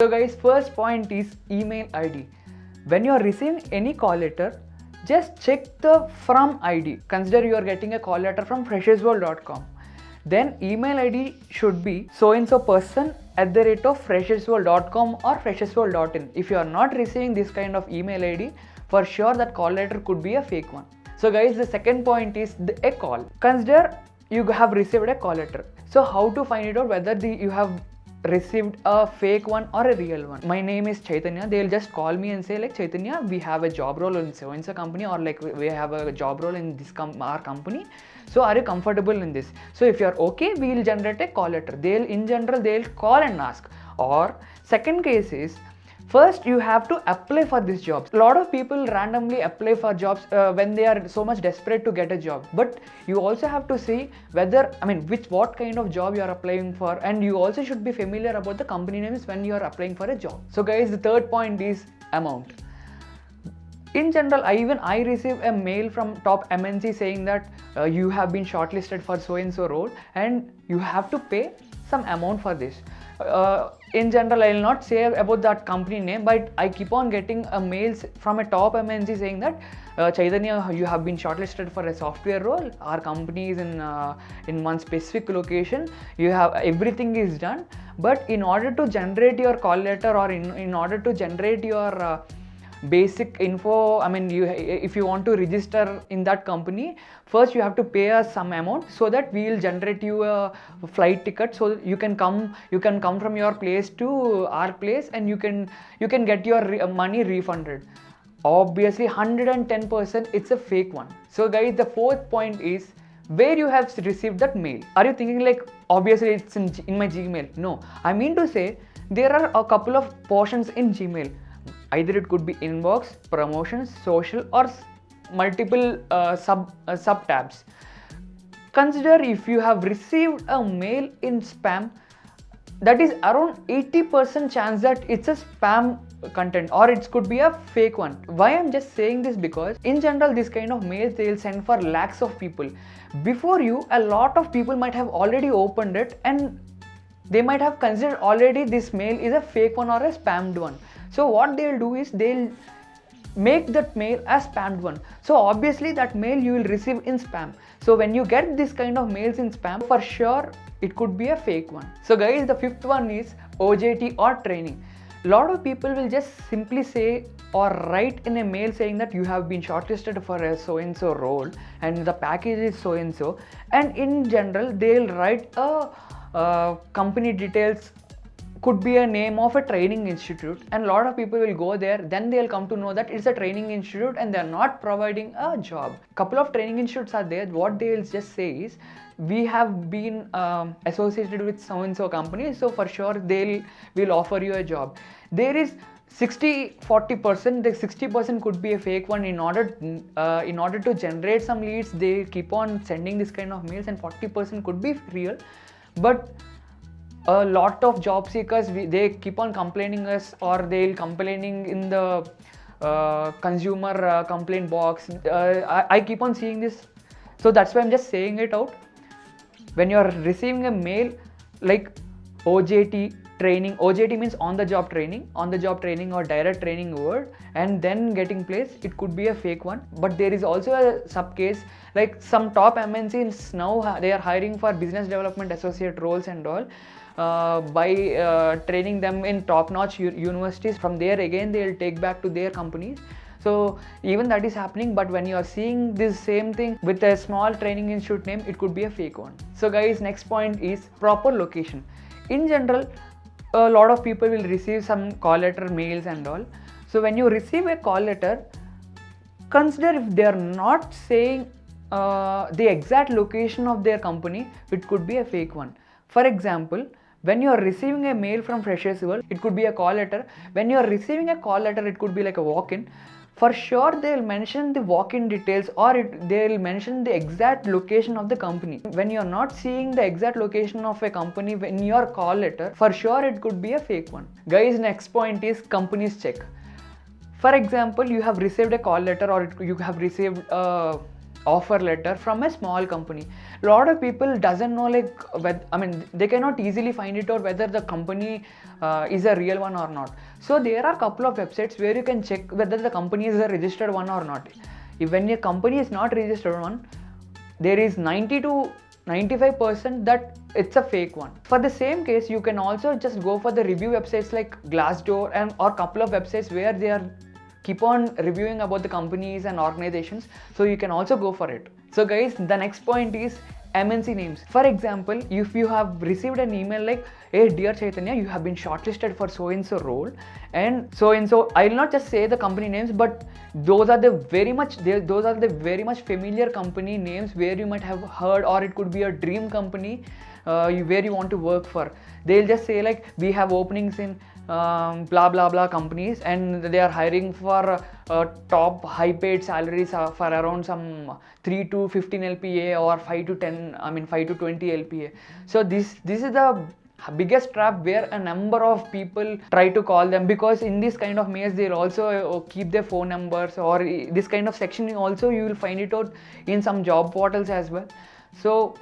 So guys, first point is email ID. When you are receiving any call letter, just check the from ID. Consider you are getting a call letter from freshersworld.com. Then email ID should be so and so person @ freshersworld.com or freshersworld.in. If you are not receiving this kind of email ID, for sure that call letter could be a fake one. So guys, the second point is a call. Consider you have received a call letter. So how to find it out whether you have received a fake one or a real one? My name is Chaitanya. They'll just call me and say like, Chaitanya, we have a job role in so and so company, or like we have a job role in this our company. So are you comfortable in this? So if you're okay, we'll generate a call letter. In general they'll call and ask. Or second case is, first you have to apply for this job. A lot of people randomly apply for jobs when they are so much desperate to get a job. But you also have to see whether, what kind of job you are applying for, and you also should be familiar about the company names when you are applying for a job. So guys, the third point is amount. In general, I receive a mail from top MNC saying that you have been shortlisted for so and so role and you have to pay some amount for this. In general, I will not say about that company name, but I keep on getting mails from a top MNC saying that Chaitanya, you have been shortlisted for a software role. Our company is in one specific location. You have everything is done, but in order to generate your call letter, or in order to generate your basic info, if you want to register in that company, first you have to pay us some amount so that we will generate you a flight ticket, so you can come from your place to our place, and you can get your money refunded. Obviously 110% it's a fake one. So guys, the fourth point is where you have received that mail. Are you thinking like, obviously it's in my Gmail? No, I mean to say there are a couple of portions in Gmail. Either it could be inbox, promotions, social, or multiple sub tabs. Consider if you have received a mail in spam, that is around 80% chance that it's a spam content, or it could be a fake one. Why I'm just saying this? Because in general this kind of mails they'll send for lakhs of people. Before you, a lot of people might have already opened it and they might have considered already this mail is a fake one or a spammed one. So what they'll do is they'll make that mail as spammed one. So obviously that mail you will receive in spam. So when you get this kind of mails in spam, for sure it could be a fake one. So guys, the fifth one is OJT or training. A lot of people will just simply say or write in a mail saying that you have been shortlisted for a so and so role and the package is so and so, and in general they'll write a company details, could be a name of a training institute, and a lot of people will go there. Then they'll come to know that it's a training institute and they're not providing a job. Couple of training institutes are there. What they'll just say is, we have been associated with so and so company, so for sure will offer you a job. There is 60-40%. The 60% could be a fake one. In order to generate some leads, they keep on sending this kind of mails, and 40% could be real. But a lot of job seekers, they keep on complaining us, or they'll complaining in the consumer complaint box. I keep on seeing this, so that's why I'm just saying it out. When you're receiving a mail like OJT training, OJT means on the job training or direct training word, and then getting placed, it could be a fake one. But there is also a sub case, like some top MNCs now they are hiring for business development associate roles and all. By training them in top-notch universities. From there again they will take back to their companies. So even that is happening. But when you are seeing this same thing with a small training institute name, it could be a fake one. So guys, next point is proper location. In general, a lot of people will receive some call letter mails and all. So when you receive a call letter, consider if they are not saying the exact location of their company, it could be a fake one. For example, when you are receiving a mail from Freshers World, it could be a call letter. When you are receiving a call letter, it could be like a walk-in. For sure, they will mention the walk-in details, or they will mention the exact location of the company. When you are not seeing the exact location of a company in your call letter, for sure it could be a fake one. Guys, next point is companies check. For example, you have received a call letter, or you have received offer letter from a small company. A lot of people doesn't know they cannot easily find it out whether the company is a real one or not. So there are a couple of websites where you can check whether the company is a registered one or not. If when a company is not registered one, there is 90 to 95% that it's a fake one. For the same case, you can also just go for the review websites like Glassdoor and or couple of websites where they are keep on reviewing about the companies and organizations, so you can also go for it. So guys, the next point is MNC names. For example, if you have received an email like, hey dear Chaitanya, you have been shortlisted for so and so role and so, I will not just say the company names, but those are the very much familiar company names where you might have heard, or it could be a dream company where you want to work for. They'll just say like, we have openings in blah blah blah companies and they are hiring for top high paid salaries for around some 3 to 15 LPA or 5 to 20 LPA. So this is the biggest trap where a number of people try to call them, because in this kind of mails they'll also keep their phone numbers, or this kind of section also you will find it out in some job portals as well. So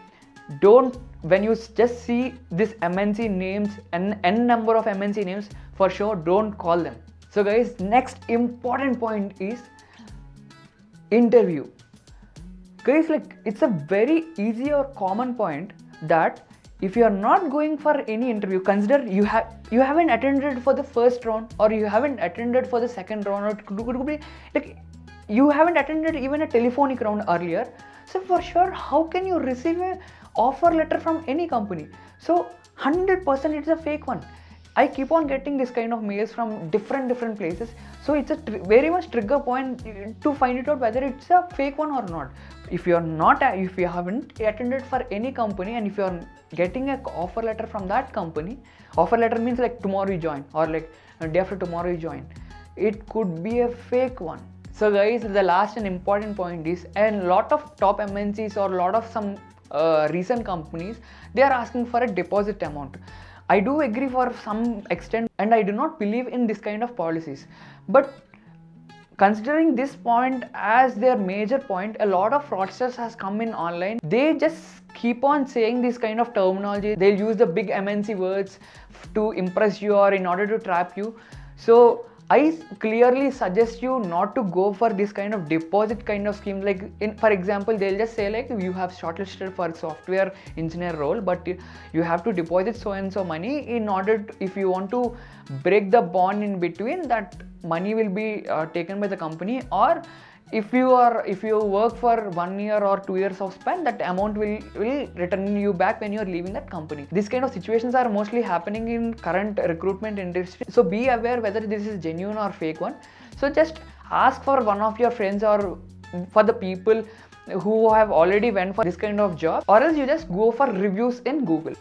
when you just see this MNC names and n number of MNC names, for sure don't call them. So guys, next important point is interview. Guys, like it's a very easy or common point that if you are not going for any interview, consider you haven't attended for the first round, or you haven't attended for the second round, or it could be like you haven't attended even a telephonic round earlier. So for sure, how can you receive a offer letter from any company? So 100% it's a fake one. I keep on getting this kind of mails from different places. So it's a very much trigger point to find it out whether it's a fake one or not. If you haven't attended for any company and if you are getting an offer letter from that company, offer letter means like tomorrow you join or like day after tomorrow you join, it could be a fake one. So guys, the last and important point is, and a lot of top MNCs or a lot of some recent companies, they are asking for a deposit amount. I do agree for some extent and I do not believe in this kind of policies, but considering this point as their major point, a lot of fraudsters has come in online. They just keep on saying this kind of terminology. They'll use the big MNC words to impress you or in order to trap you. So I clearly suggest you not to go for this kind of deposit kind of scheme. Like for example, they'll just say like, you have shortlisted for software engineer role, but you have to deposit so and so money in order to, if you want to break the bond in between, that money will be taken by the company, or if you work for 1 year or 2 years of span, that amount will return you back when you are leaving that company. These kind of situations are mostly happening in current recruitment industry. So be aware whether this is genuine or fake one. So just ask for one of your friends or for the people who have already went for this kind of job, or else you just go for reviews in Google.